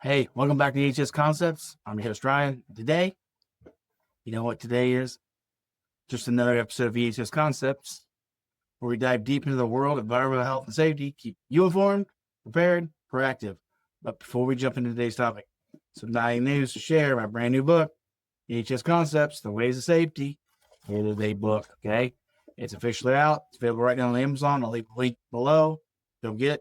Hey, welcome back to EHS Concepts. I'm your host, Ryan. Today, you know what today is? Just another episode of EHS Concepts, where we dive deep into the world of environmental health and safety, keep you informed, prepared, proactive. But before we jump into today's topic, some exciting news to share. My brand new book, EHS Concepts, The Ways of Safety. It is a book, okay? It's officially out. It's available right now on Amazon. I'll leave a link below. Go get it.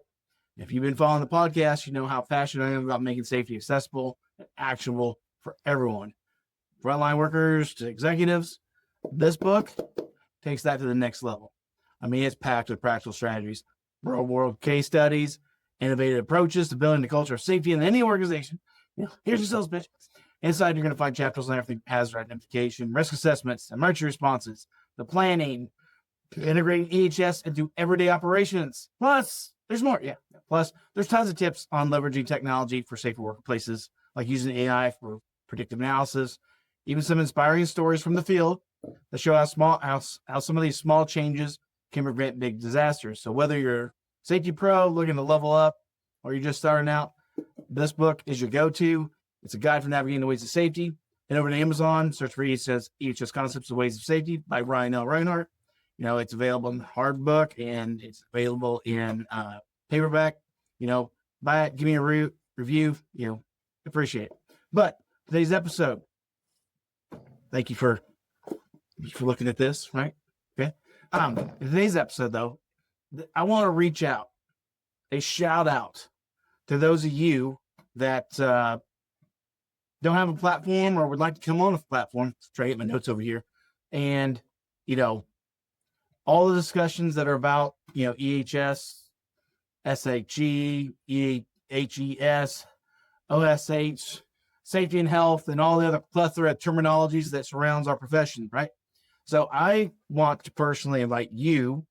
If you've been following the podcast, you know how passionate I am about making safety accessible and actionable for everyone. Frontline workers to executives. This book takes that to the next level. I mean, it's packed with practical strategies, real-world case studies, innovative approaches to building the culture of safety in any organization. Here's your sales pitch. Inside, you're going to find chapters on everything: hazard identification, risk assessments, emergency responses, the planning, integrating EHS into everyday operations. Plus, there's more. Plus, there's tons of tips on leveraging technology for safer workplaces, like using AI for predictive analysis, even some inspiring stories from the field that show how some of these small changes can prevent big disasters. So whether you're a safety pro looking to level up or you're just starting out, this book is your go-to. It's a guide for navigating the ways of safety. Head over to Amazon, search for EHS Concepts, The Ways of Safety by Ryan L. Reinhardt. You know, it's available in hard book and it's available in paperback. You know, buy it, give me a review, appreciate it. But today's episode, thank you for looking at this, right? Okay. Today's episode, though, I want to reach out, a shout out to those of you that don't have a platform or would like to come on a platform. Try to get my notes over here. And, all the discussions that are about, EHS, SHE, EHES, OSH, safety and health, and all the other plethora of terminologies that surrounds our profession, right? So I want to personally invite you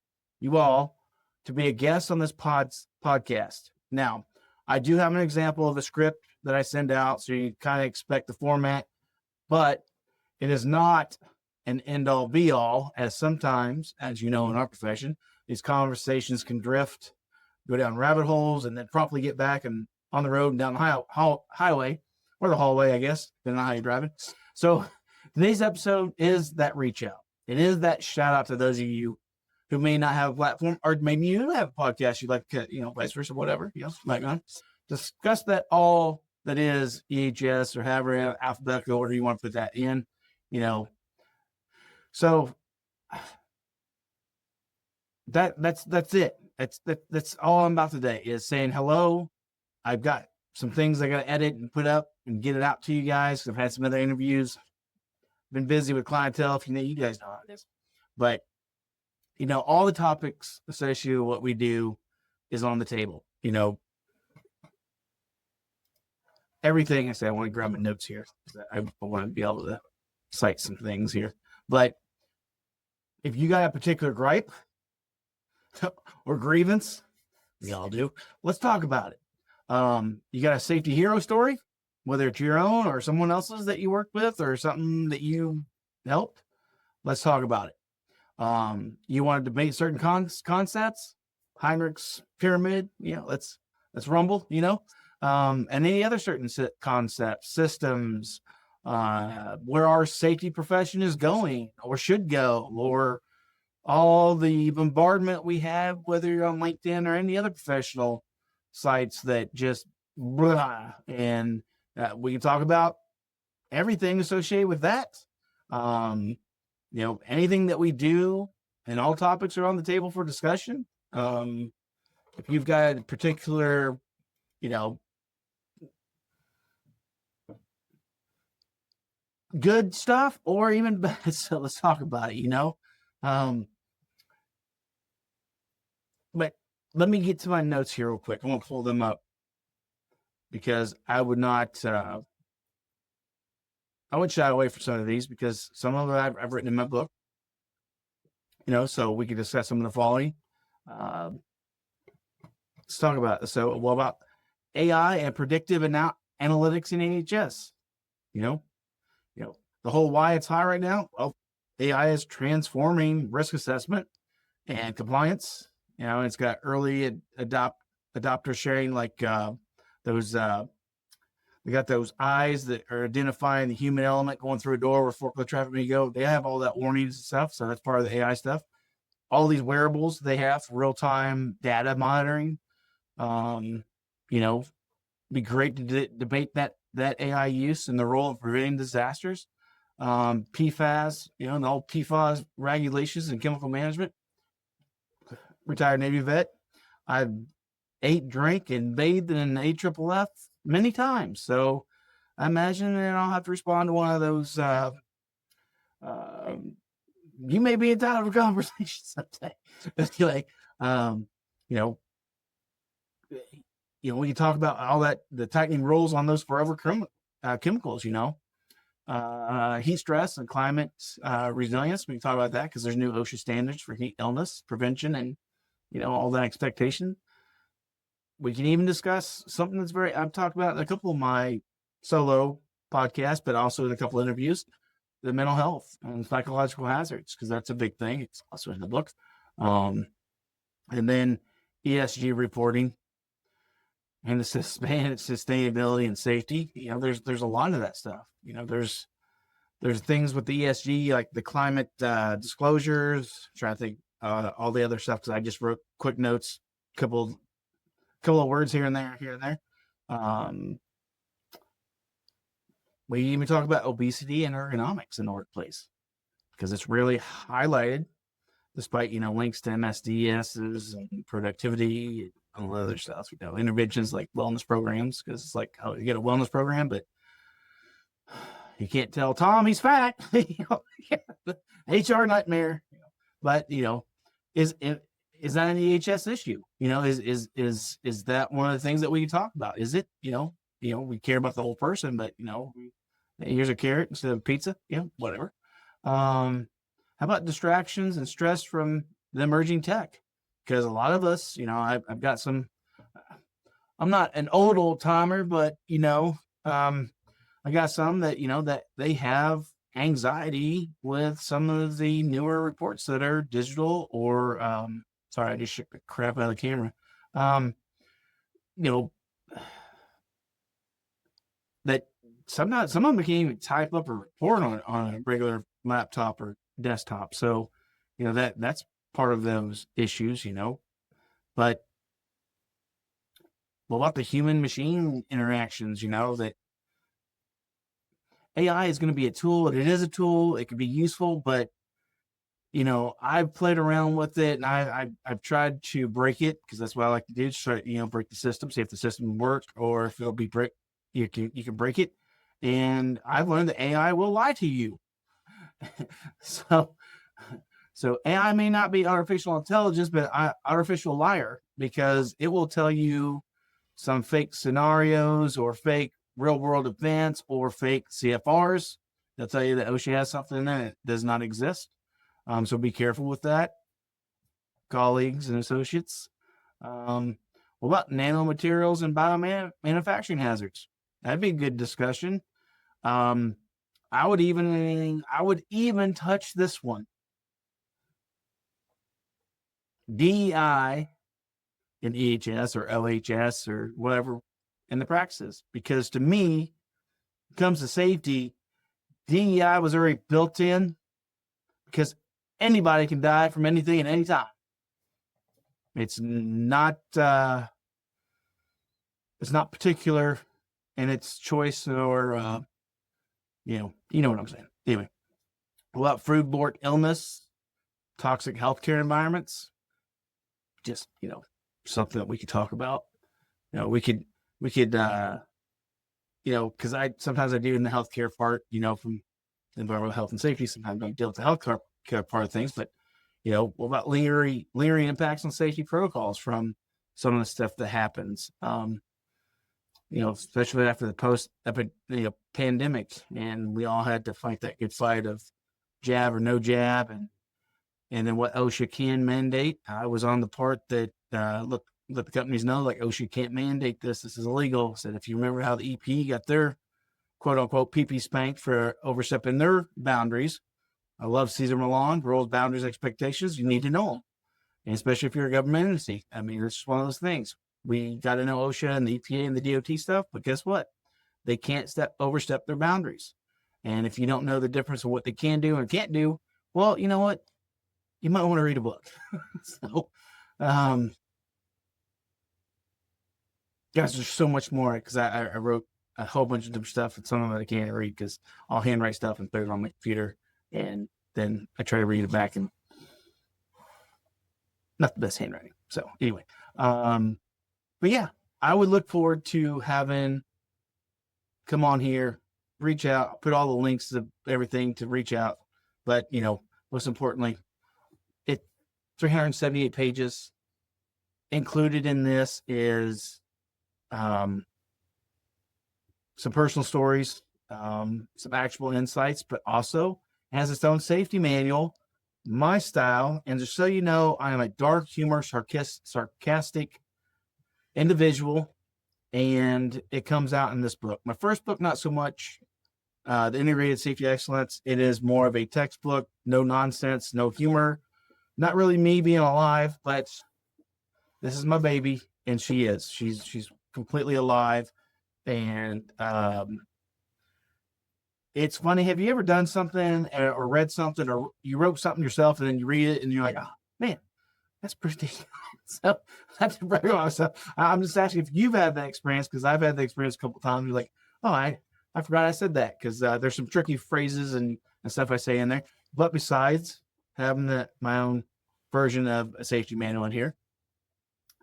all, to be a guest on this podcast. Now, I do have an example of a script that I send out, so you kind of expect the format, but it is not an end-all be-all, as sometimes, as you know, in our profession, these conversations can drift, go down rabbit holes, and then promptly get back and on the road and down the highway, or the hallway, I guess, depending on how you're driving. So today's episode is that reach out. It is that shout out to those of you who may not have a platform, or maybe you have a podcast you'd like to, vice versa, whatever, might not. Discuss that all that is EHS, or however alphabetical order you want to put that in, So that's it. That's all I'm about today, is saying hello. I've got some things I got to edit and put up and get it out to you guys. I've had some other interviews. Been busy with clientele. If you guys know how it is. But all the topics associated with what we do is on the table. Everything I say. I want to grab my notes here. I want to be able to cite some things here. But if you got a particular gripe or grievance, we all do, let's talk about it. You got a safety hero story, whether it's your own or someone else's that you worked with or something that you helped, let's talk about it. You want to debate certain concepts, Heinrich's pyramid, let's rumble, and any other certain concepts, systems, where our safety profession is going or should go, or all the bombardment we have, whether you're on LinkedIn or any other professional sites that just blah, and we can talk about everything associated with that. Anything that we do, and all topics are on the table for discussion. If you've got a particular, good stuff or even bad, so let's talk about it, but let me get to my notes here real quick. I'm going to pull them up because I would shy away from some of these, because some of them I've written in my book, so we can discuss some of the following. Let's talk about this. So what about AI and predictive analytics in EHS? The whole why it's high right now. Well, AI is transforming risk assessment and compliance. It's got early adopter sharing, like those They got those eyes that are identifying the human element going through a door where forklift traffic may go. They have all that warnings and stuff. So that's part of the AI stuff. All these wearables they have real-time data monitoring. You know, be great to debate that AI use and the role of preventing disasters. PFAS, the old PFAS regulations and chemical management. Retired Navy vet. I've ate, drank, and bathed in AFFF many times. So I imagine that I'll have to respond to one of those. You may be entitled to a conversation someday. Like, when you talk about all that, the tightening rules on those forever chemicals, heat stress and climate resilience. We can talk about that because there's new OSHA standards for heat illness prevention and, all that expectation. We can even discuss something that's I've talked about in a couple of my solo podcasts, but also in a couple of interviews, the mental health and psychological hazards, because that's a big thing. It's also in the book. And then ESG reporting and the sustainability and safety. There's a lot of that stuff. There's things with the ESG, like the climate disclosures. I'm trying to think all the other stuff, because I just wrote quick notes, couple of words here and there. We even talk about obesity and ergonomics in the workplace, because it's really highlighted, despite links to MSDSs and productivity and all other stuff. Interventions like wellness programs, because it's like, oh, you get a wellness program, but you can't tell Tom he's fat. HR nightmare. But is that an EHS issue? Is that one of the things that we can talk about? Is it, we care about the whole person, but here's a carrot instead of pizza, whatever. How about distractions and stress from the emerging tech? Because a lot of us, I've got some, I'm not an old timer, but I got some that, that they have anxiety with some of the newer reports that are digital or, sorry, I just shook the crap out of the camera. That sometimes some of them can't even type up a report on a regular laptop or desktop. So, that's part of those issues, but what about the human machine interactions, that AI is going to be a tool, and it is a tool. It can be useful, but I've played around with it, and I've tried to break it, because that's what I like to do. Just try to, break the system, see if the system works, or if it'll be break. You can break it, and I've learned that AI will lie to you. So AI may not be artificial intelligence, but artificial liar, because it will tell you some fake scenarios or fake real world events or fake CFRs. They'll tell you that OSHA has something that does not exist. So be careful with that, colleagues and associates. What about nanomaterials and biomanufacturing hazards? That'd be a good discussion. I would even touch this one. DEI in EHS or LHS or whatever in the practices, because to me, when it comes to safety, DEI was already built in, because anybody can die from anything at any time. It's not particular in its choice, or you know what I'm saying. Anyway, what about foodborne illness, toxic healthcare environments? Just something that we could talk about. We could because sometimes I do in the healthcare part, from the environmental health and safety. Sometimes I don't deal with the healthcare part of things, but what about lingering impacts on safety protocols from some of the stuff that happens? Especially after the post pandemic, and we all had to fight that good fight of jab or no jab, and then what OSHA can mandate. I was on the part that let the companies know, like, OSHA can't mandate this. This is illegal. Said, if you remember how the EP got their quote unquote PP spanked for overstepping their boundaries. I love Cesar Millan, rules, boundaries, expectations. You need to know them, and especially if you're a government entity. I mean, it's just one of those things. We got to know OSHA and the EPA and the DOT stuff, but guess what? they can't overstep their boundaries. And if you don't know the difference of what they can do and can't do, well, you know what? You might want to read a book. So, guys, there's so much more because I wrote a whole bunch of different stuff, and some of it I can't read because I'll handwrite stuff and put it on my computer, and then I try to read it back, and not the best handwriting. So anyway, but yeah, I would look forward to having come on here, reach out, put all the links to everything to reach out. But most importantly, it's 378 pages. Included in this is some personal stories, some actual insights, but also has its own safety manual, my style. And just so you know, I am a dark humor, sarcastic individual, and it comes out in this book. My first book, not so much. The Integrated Safety Excellence. It is more of a textbook, no nonsense, no humor. Not really me being alive, but this is my baby, and she's completely alive. And it's funny. Have you ever done something or read something, or you wrote something yourself, and then you read it and you're like, oh man, that's pretty. So that's very awesome. I'm just asking if you've had that experience, because I've had the experience a couple of times. You're like, oh, I forgot I said that, because there's some tricky phrases and stuff I say in there. But besides having my own version of a safety manual in here,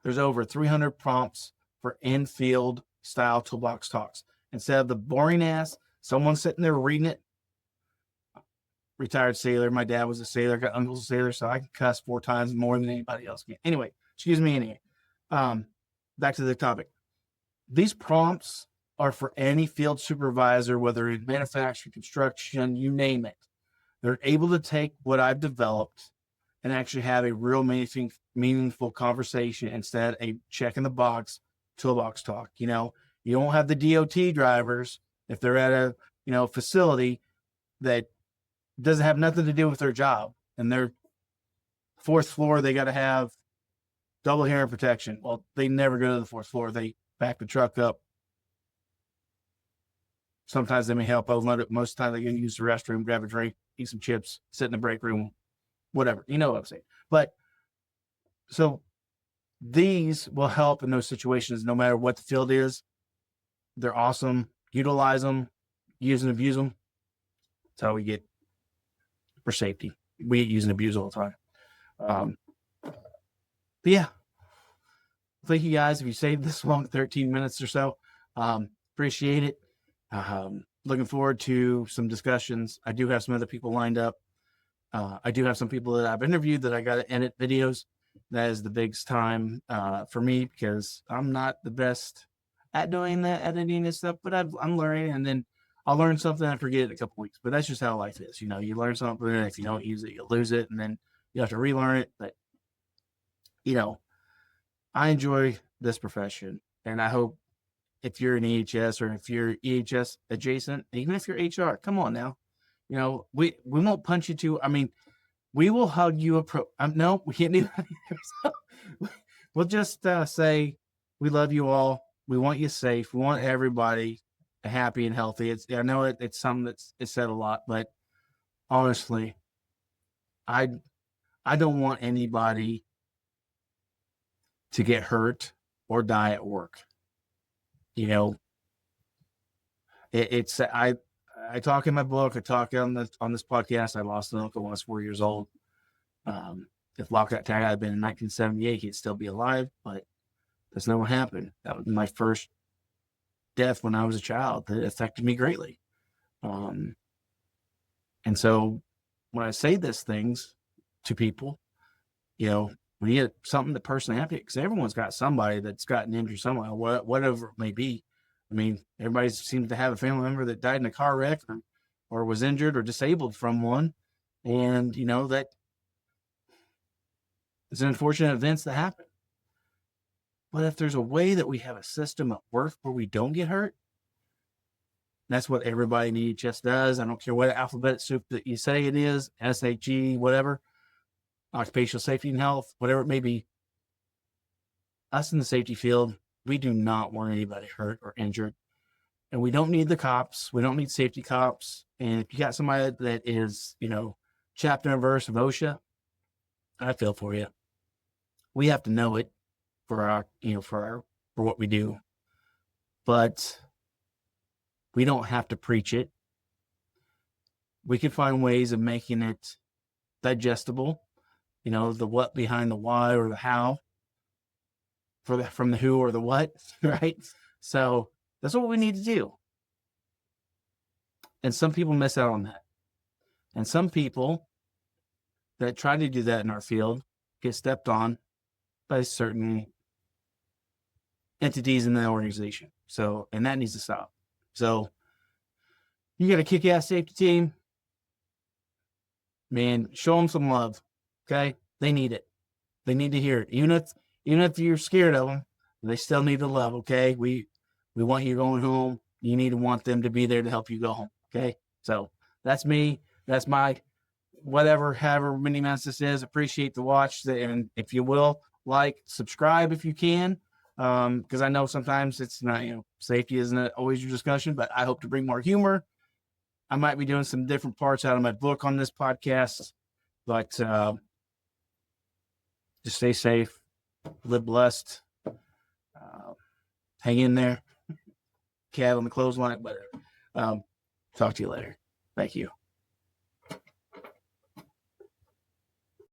there's over 300 prompts for in-field style toolbox talks. Instead of the boring ass, someone sitting there reading it. Retired sailor. My dad was a sailor. Got uncles a sailor, so I can cuss 4 times more than anybody else can. Anyway, excuse me. Anyway, back to the topic. These prompts are for any field supervisor, whether in manufacturing, construction, you name it. They're able to take what I've developed and actually have a real meaningful conversation instead of a check in the box toolbox talk. You don't have the DOT drivers if they're at a facility that doesn't have nothing to do with their job, and their 4th floor they got to have double hearing protection. Well, they never go to the 4th floor. They back the truck up. Sometimes they may help overload it. Most of the time they can use the restroom, grab a drink, eat some chips, sit in the break room, whatever. You know what I'm saying. But so these will help in those situations no matter what the field is. They're awesome. Utilize them, use and abuse them. That's how we get for safety. We use and abuse all the time. But yeah, thank you guys. If you saved this long, 13 minutes or so, appreciate it. Looking forward to some discussions. I do have some other people lined up. I do have some people that I've interviewed that I got to edit videos. That is the biggest time for me, because I'm not the best at doing that editing and stuff, but I'm learning, and then I'll learn something and forget it in a couple weeks. But that's just how life is. You learn something, and if you don't use it, you lose it, and then you have to relearn it. But I enjoy this profession, and I hope if you're an EHS or if you're EHS adjacent, even if you're HR, come on now. We won't punch you to. I mean, we will hug you. No, we can't do that either. So we'll just say we love you all. We want you safe. We want everybody happy and healthy. I know it's something that's said a lot, but honestly, I don't want anybody to get hurt or die at work. I talk in my book. I talk on this podcast. I lost an uncle when I was 4 years old. If Lockout Tag had been in 1978, he'd still be alive, but that's not what happened. That was my first death when I was a child. That affected me greatly. And so when I say these things to people, we need something that personally happy, because everyone's got somebody that's gotten injured somehow, whatever it may be. I mean, everybody seems to have a family member that died in a car wreck or was injured or disabled from one. And, that it's an unfortunate events that happen. But if there's a way that we have a system at work where we don't get hurt, that's what everybody in EHS does. I don't care what alphabet soup that you say it is, SHE, whatever, occupational safety and health, whatever it may be. Us in the safety field, we do not want anybody hurt or injured. And we don't need the cops. We don't need safety cops. And if you got somebody that is, chapter and verse of OSHA, I feel for you. We have to know it for what we do. But we don't have to preach it. We can find ways of making it digestible. The what behind the why or the how from the who or the what, right? So that's what we need to do. And some people miss out on that. And some people that try to do that in our field get stepped on by certain entities in the organization. So, and that needs to stop. So you got a kick-ass safety team, man, show them some love. Okay. They need it. They need to hear it. Even if you're scared of them, they still need the love. Okay. We want you going home. You need to want them to be there to help you go home. Okay. So that's me. That's my however many minutes this is. Appreciate the watch. And if you will, subscribe if you can. Because I know sometimes it's not, safety isn't always your discussion, but I hope to bring more humor. I might be doing some different parts out of my book on this podcast, but just stay safe, live blessed, hang in there. Cat on the clothesline, but talk to you later. Thank you.